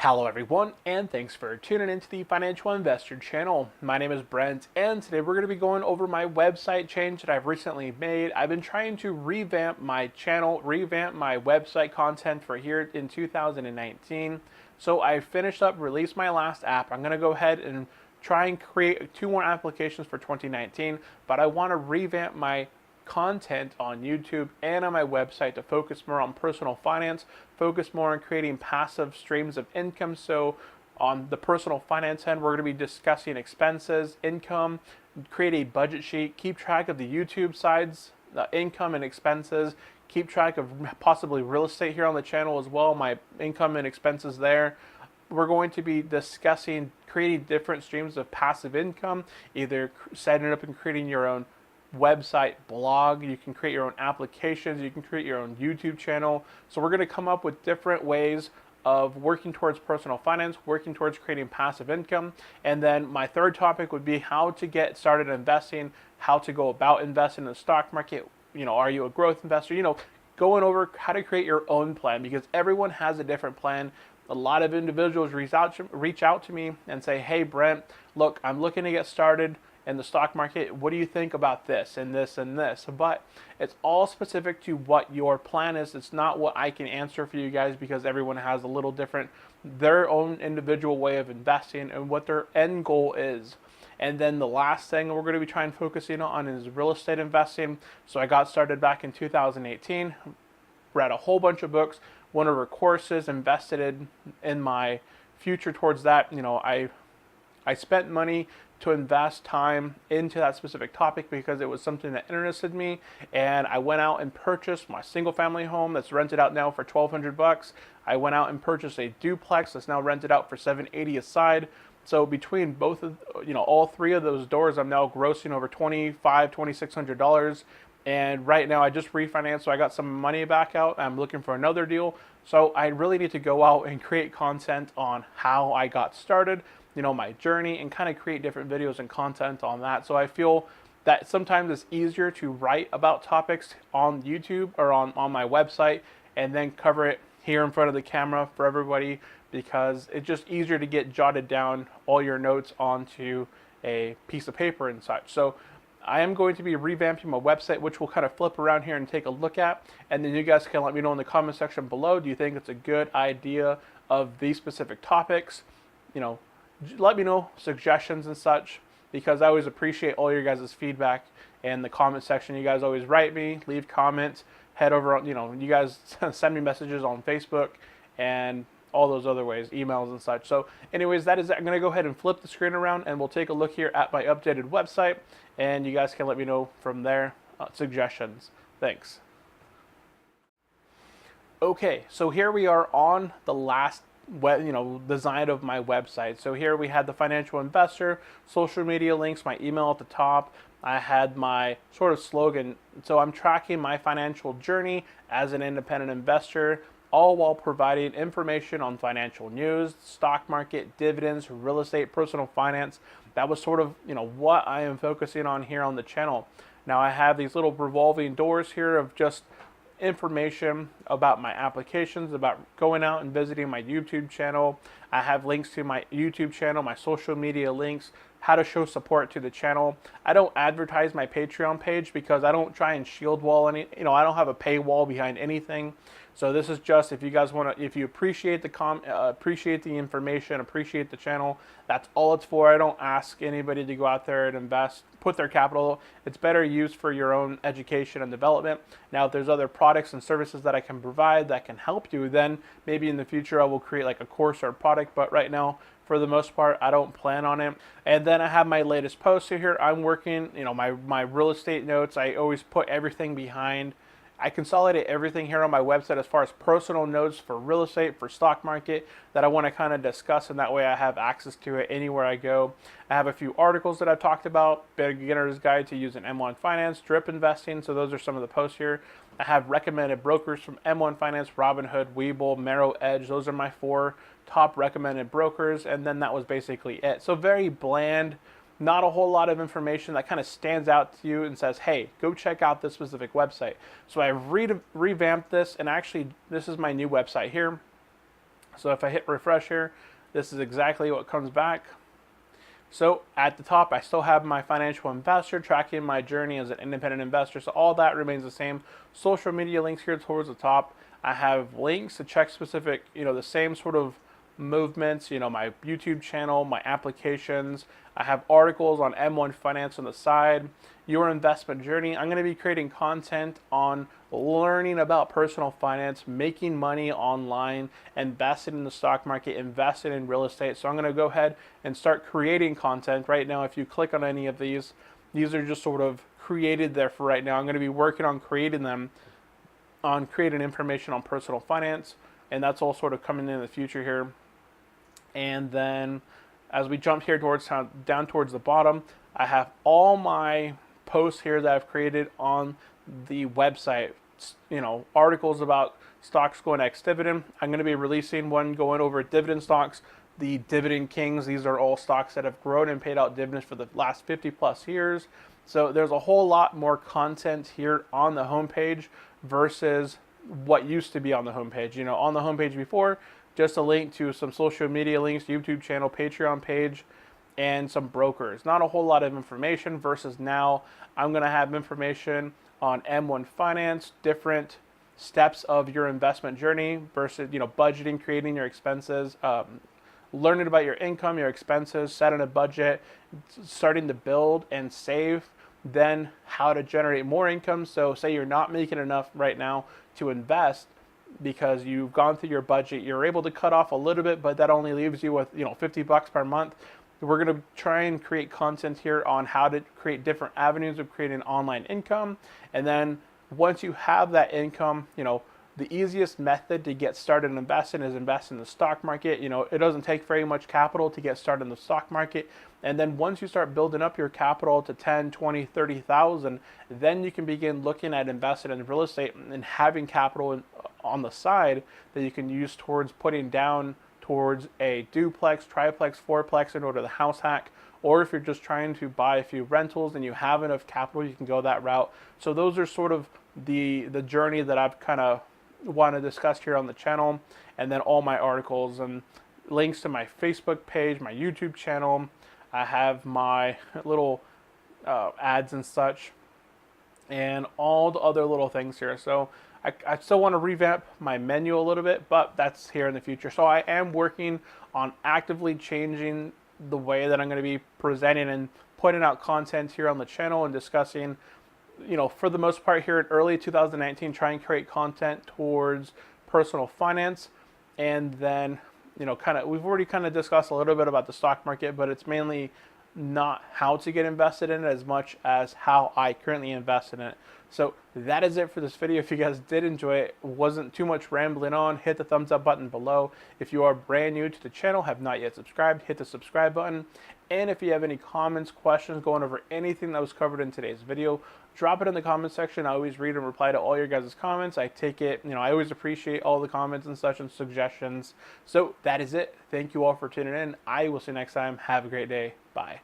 Hello everyone, and thanks for tuning into the Financial Investor channel. My name is Brent, and today we're going to be going over my website change that I've recently made. I've been trying to revamp my channel, revamp my website content for here in 2019. So I finished up, released my last app. I'm going to go ahead and try and create 2 more applications for 2019, but I want to revamp my content on YouTube and on my website to focus more on personal finance, focus more on creating passive streams of income. So on the personal finance end, we're going to be discussing expenses, income, create a budget sheet, keep track of the YouTube sides, the income and expenses, keep track of possibly real estate here on the channel as well, my income and expenses there. We're going to be discussing creating different streams of passive income, either setting it up and creating your own website, blog. You can create your own applications, you can create your own YouTube channel. So we're going to come up with different ways of working towards personal finance, working towards creating passive income. And then my third topic would be how to get started investing, how to go about investing in the stock market. Are you a growth investor? Going over how to create your own plan, because everyone has a different plan. A lot of individuals reach out to me and say, hey Brent, look, I'm looking to get started in the stock market. What do you think about this and this and this? But it's all specific to what your plan is. It's not what I can answer for you guys, because everyone has a little different, their own individual way of investing and what their end goal is. And then the last thing we're going to be trying focusing on is real estate investing. So I got started back in 2018, read a whole bunch of books, went over courses, invested in my future towards that. I spent money to invest time into that specific topic because it was something that interested me, and I went out and purchased my single family home that's rented out now for $1,200. I went out and purchased a duplex that's now rented out for $780 a side. So between both of all 3 of those doors, I'm now grossing over $2,600. And right now I just refinanced, so I got some money back out. I'm looking for another deal. So I really need to go out and create content on how I got started, my journey, and kind of create different videos and content on that. So I feel that sometimes it's easier to write about topics on YouTube or on my website and then cover it here in front of the camera for everybody, because it's just easier to get jotted down all your notes onto a piece of paper and such. So I am going to be revamping my website, which we'll kind of flip around here and take a look at. And then you guys can let me know in the comment section below, do you think it's a good idea of these specific topics? Let me know suggestions and such, because I always appreciate all your guys' feedback in the comment section. You guys always write me, leave comments, head over, you guys send me messages on Facebook and all those other ways, emails and such. So anyways, that is it. I'm going to go ahead and flip the screen around and we'll take a look here at my updated website, and you guys can let me know from there suggestions. Thanks. Okay, so here we are on the last design of my website. So here we had the financial investor, social media links, my email at the top. I had my sort of slogan. So I'm tracking my financial journey as an independent investor, all while providing information on financial news, stock market, dividends, real estate, personal finance. That was sort of, what I am focusing on here on the channel. Now I have these little revolving doors here of just information about my applications, about going out and visiting my YouTube channel. I have links to my YouTube channel, my social media links, how to show support to the channel. I don't advertise my Patreon page because I don't try and shield wall any, I don't have a paywall behind anything. So this is just if you guys want to, if you appreciate the appreciate the information, appreciate the channel, that's all it's for. I don't ask anybody to go out there and invest, put their capital. It's better used for your own education and development. Now, if there's other products and services that I can provide that can help you, then maybe in the future I will create like a course or a product. But right now, for the most part, I don't plan on it. And then I have my latest post here. I'm working, my real estate notes. I always put everything behind. I consolidate everything here on my website as far as personal notes for real estate, for stock market, that I want to kind of discuss, and that way I have access to it anywhere I go. I have a few articles that I've talked about, beginner's guide to using M1 Finance, drip investing, so those are some of the posts here. I have recommended brokers from M1 Finance, Robinhood, Webull, Merrill Edge. Those are my 4 top recommended brokers, and then that was basically it. So very bland, not a whole lot of information that kind of stands out to you and says, hey, go check out this specific website. So I've revamped this, and actually this is my new website here. So if I hit refresh here, this is exactly what comes back. So at the top, I still have my financial investor tracking my journey as an independent investor. So all that remains the same. Social media links here towards the top. I have links to check specific, the same sort of movements, my YouTube channel, my applications. I have articles on M1 Finance on the side, your investment journey. I'm going to be creating content on learning about personal finance, making money online, investing in the stock market, investing in real estate. So I'm going to go ahead and start creating content right now. If you click on any of these are just sort of created there for right now. I'm going to be working on creating them, on creating information on personal finance, and that's all sort of coming in the future here. And then as we jump here towards down towards the bottom, I have all my posts here that I've created on the website. Articles about stocks going ex-dividend. I'm going to be releasing one going over dividend stocks, the dividend kings. These are all stocks that have grown and paid out dividends for the last 50 plus years. So there's a whole lot more content here on the homepage versus what used to be on the homepage. On the homepage before, just a link to some social media links, YouTube channel, Patreon page, and some brokers. Not a whole lot of information versus now I'm going to have information on M1 Finance, different steps of your investment journey versus, budgeting, creating your expenses, learning about your income, your expenses, setting a budget, starting to build and save, then how to generate more income. So say you're not making enough right now to invest because you've gone through your budget, you're able to cut off a little bit, but that only leaves you with, $50 per month. We're going to try and create content here on how to create different avenues of creating online income. And then once you have that income, the easiest method to get started investing is invest in the stock market. It doesn't take very much capital to get started in the stock market. And then once you start building up your capital to 10, 20, 30,000, then you can begin looking at investing in real estate and having capital on the side that you can use towards putting down towards a duplex, triplex, fourplex in order to house hack. Or if you're just trying to buy a few rentals and you have enough capital, you can go that route. So those are sort of the journey that I've kind of want to discuss here on the channel, and then all my articles and links to my Facebook page, my YouTube channel. I have my little ads and such, and all the other little things here. So I still want to revamp my menu a little bit, but that's here in the future. So I am working on actively changing the way that I'm going to be presenting and putting out content here on the channel and discussing, for the most part here in early 2019, try and create content towards personal finance. And then, we've already kind of discussed a little bit about the stock market, but it's mainly not how to get invested in it as much as how I currently invest in it. So that is it for this video. If you guys did enjoy it, wasn't too much rambling on, hit the thumbs up button below. If you are brand new to the channel, have not yet subscribed, hit the subscribe button. And if you have any comments, questions, going over anything that was covered in today's video, drop it in the comments section. I always read and reply to all your guys' comments. I take it, I always appreciate all the comments and such and suggestions. So that is it. Thank you all for tuning in. I will see you next time. Have a great day. Bye.